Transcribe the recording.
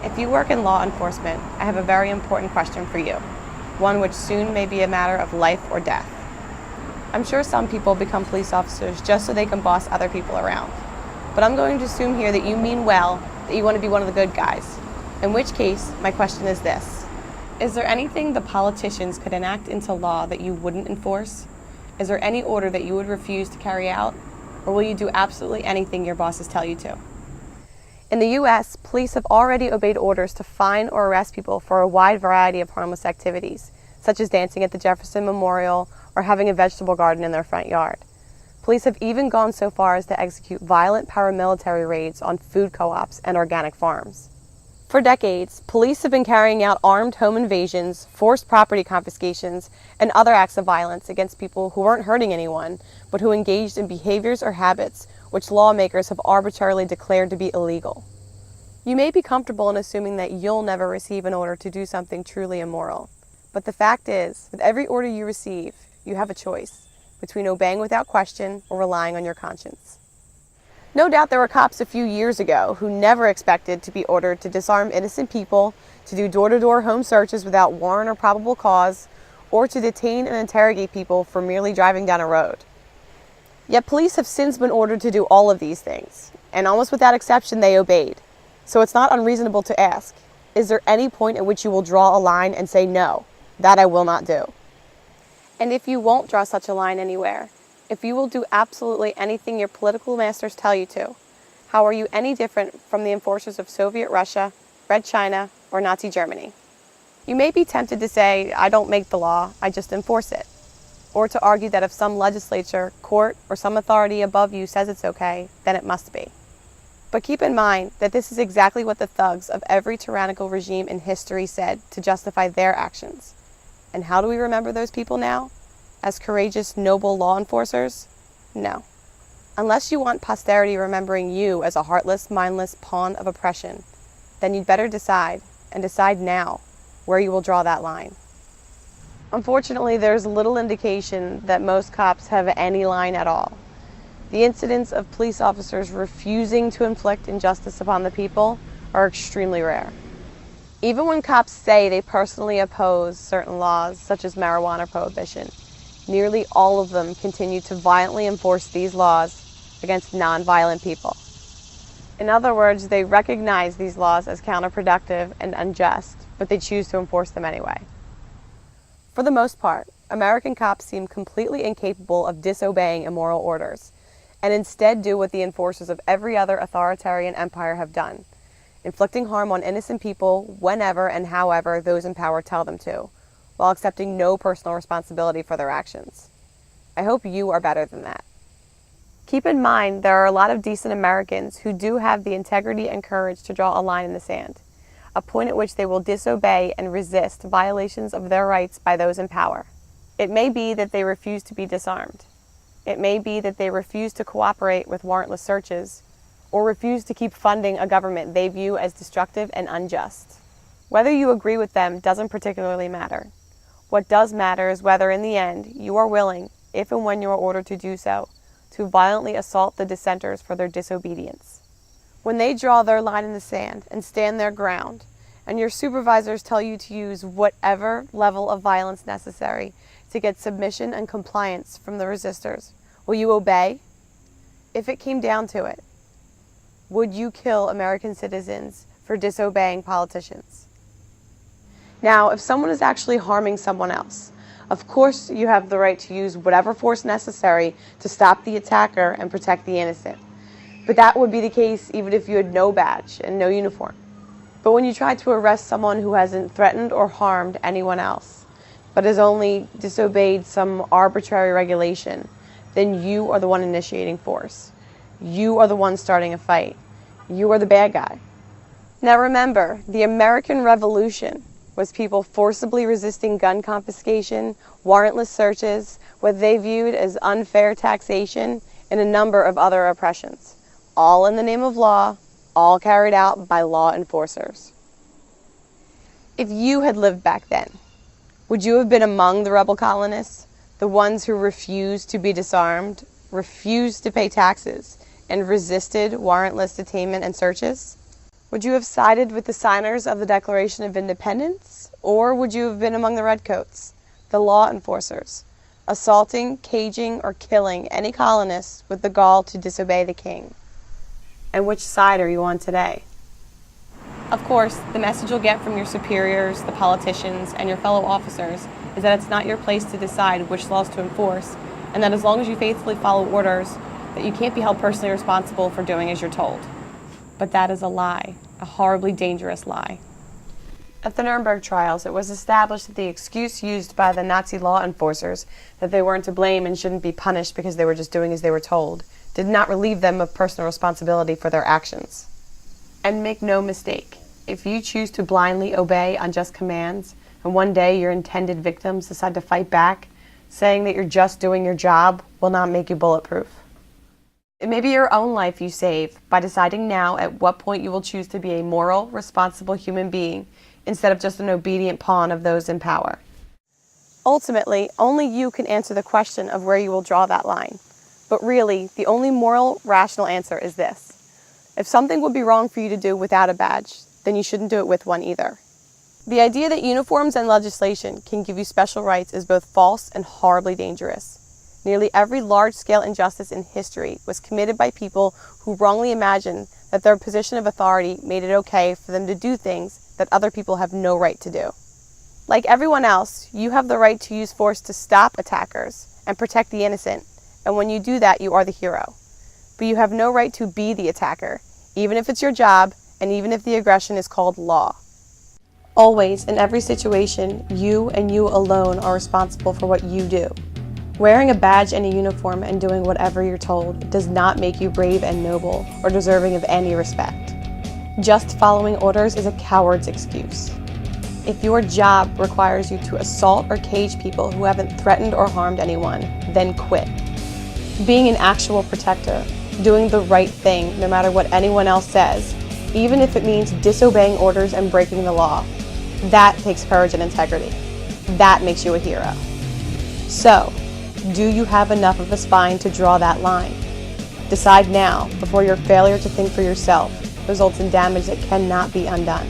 If you work in law enforcement, I have a very important question for you, one which soon may be a matter of life or death. I'm sure some people become police officers just so they can boss other people around, but I'm going to assume here that you mean well, that you want to be one of the good guys, in which case, my question is this. Is there anything the politicians could enact into law that you wouldn't enforce? Is there any order that you would refuse to carry out? Or will you do absolutely anything your bosses tell you to? In the U.S., police have already obeyed orders to fine or arrest people for a wide variety of harmless activities, such as dancing at the Jefferson Memorial or having a vegetable garden in their front yard. Police have even gone so far as to execute violent paramilitary raids on food co-ops and organic farms. For decades, police have been carrying out armed home invasions, forced property confiscations, and other acts of violence against people who weren't hurting anyone, but who engaged in behaviors or habits which lawmakers have arbitrarily declared to be illegal. You may be comfortable in assuming that you'll never receive an order to do something truly immoral. But the fact is, with every order you receive, you have a choice between obeying without question or relying on your conscience. No doubt there were cops a few years ago who never expected to be ordered to disarm innocent people, to do door-to-door home searches without warrant or probable cause, or to detain and interrogate people for merely driving down a road. Yet police have since been ordered to do all of these things, and almost without exception they obeyed. So it's not unreasonable to ask, is there any point at which you will draw a line and say, no, that I will not do? And if you won't draw such a line anywhere, if you will do absolutely anything your political masters tell you to, how are you any different from the enforcers of Soviet Russia, Red China, or Nazi Germany? You may be tempted to say, I don't make the law, I just enforce it. Or to argue that if some legislature, court, or some authority above you says it's okay, then it must be. But keep in mind that this is exactly what the thugs of every tyrannical regime in history said to justify their actions. And how do we remember those people now? As courageous, noble law enforcers? No. Unless you want posterity remembering you as a heartless, mindless pawn of oppression, then you'd better decide, and decide now, where you will draw that line. Unfortunately, there's little indication that most cops have any line at all. The incidents of police officers refusing to inflict injustice upon the people are extremely rare. Even when cops say they personally oppose certain laws, such as marijuana prohibition, nearly all of them continue to violently enforce these laws against non-violent people. In other words, they recognize these laws as counterproductive and unjust, but they choose to enforce them anyway. For the most part, American cops seem completely incapable of disobeying immoral orders, and instead do what the enforcers of every other authoritarian empire have done, inflicting harm on innocent people whenever and however those in power tell them to, while accepting no personal responsibility for their actions. I hope you are better than that. Keep in mind there are a lot of decent Americans who do have the integrity and courage to draw a line in the sand, a point at which they will disobey and resist violations of their rights by those in power. It may be that they refuse to be disarmed. It may be that they refuse to cooperate with warrantless searches, or refuse to keep funding a government they view as destructive and unjust. Whether you agree with them doesn't particularly matter. What does matter is whether in the end you are willing, if and when you are ordered to do so, to violently assault the dissenters for their disobedience. When they draw their line in the sand and stand their ground, and your supervisors tell you to use whatever level of violence necessary to get submission and compliance from the resistors, will you obey? If it came down to it, would you kill American citizens for disobeying politicians? Now, if someone is actually harming someone else, of course you have the right to use whatever force necessary to stop the attacker and protect the innocent. But that would be the case even if you had no badge and no uniform. But when you try to arrest someone who hasn't threatened or harmed anyone else, but has only disobeyed some arbitrary regulation, then you are the one initiating force. You are the one starting a fight. You are the bad guy. Now remember, the American Revolution was people forcibly resisting gun confiscation, warrantless searches, what they viewed as unfair taxation, and a number of other oppressions. All in the name of law, all carried out by law enforcers. If you had lived back then, would you have been among the rebel colonists, the ones who refused to be disarmed, refused to pay taxes, and resisted warrantless detainment and searches? Would you have sided with the signers of the Declaration of Independence, or would you have been among the redcoats, the law enforcers, assaulting, caging, or killing any colonists with the gall to disobey the king? And which side are you on today? Of course, the message you'll get from your superiors, the politicians, and your fellow officers is that it's not your place to decide which laws to enforce, and that as long as you faithfully follow orders, that you can't be held personally responsible for doing as you're told. But that is a lie, a horribly dangerous lie. At the Nuremberg trials, it was established that the excuse used by the Nazi law enforcers that they weren't to blame and shouldn't be punished because they were just doing as they were told did not relieve them of personal responsibility for their actions. And make no mistake, if you choose to blindly obey unjust commands, and one day your intended victims decide to fight back, saying that you're just doing your job will not make you bulletproof. It may be your own life you save by deciding now at what point you will choose to be a moral, responsible human being instead of just an obedient pawn of those in power. Ultimately, only you can answer the question of where you will draw that line. But really, the only moral, rational answer is this. If something would be wrong for you to do without a badge, then you shouldn't do it with one either. The idea that uniforms and legislation can give you special rights is both false and horribly dangerous. Nearly every large-scale injustice in history was committed by people who wrongly imagined that their position of authority made it okay for them to do things that other people have no right to do. Like everyone else, you have the right to use force to stop attackers and protect the innocent, and when you do that, you are the hero. But you have no right to be the attacker, even if it's your job, and even if the aggression is called law. Always, in every situation, you and you alone are responsible for what you do. Wearing a badge and a uniform and doing whatever you're told does not make you brave and noble or deserving of any respect. Just following orders is a coward's excuse. If your job requires you to assault or cage people who haven't threatened or harmed anyone, then quit. Being an actual protector, doing the right thing no matter what anyone else says, even if it means disobeying orders and breaking the law, that takes courage and integrity. That makes you a hero. So, do you have enough of a spine to draw that line? Decide now before your failure to think for yourself results in damage that cannot be undone.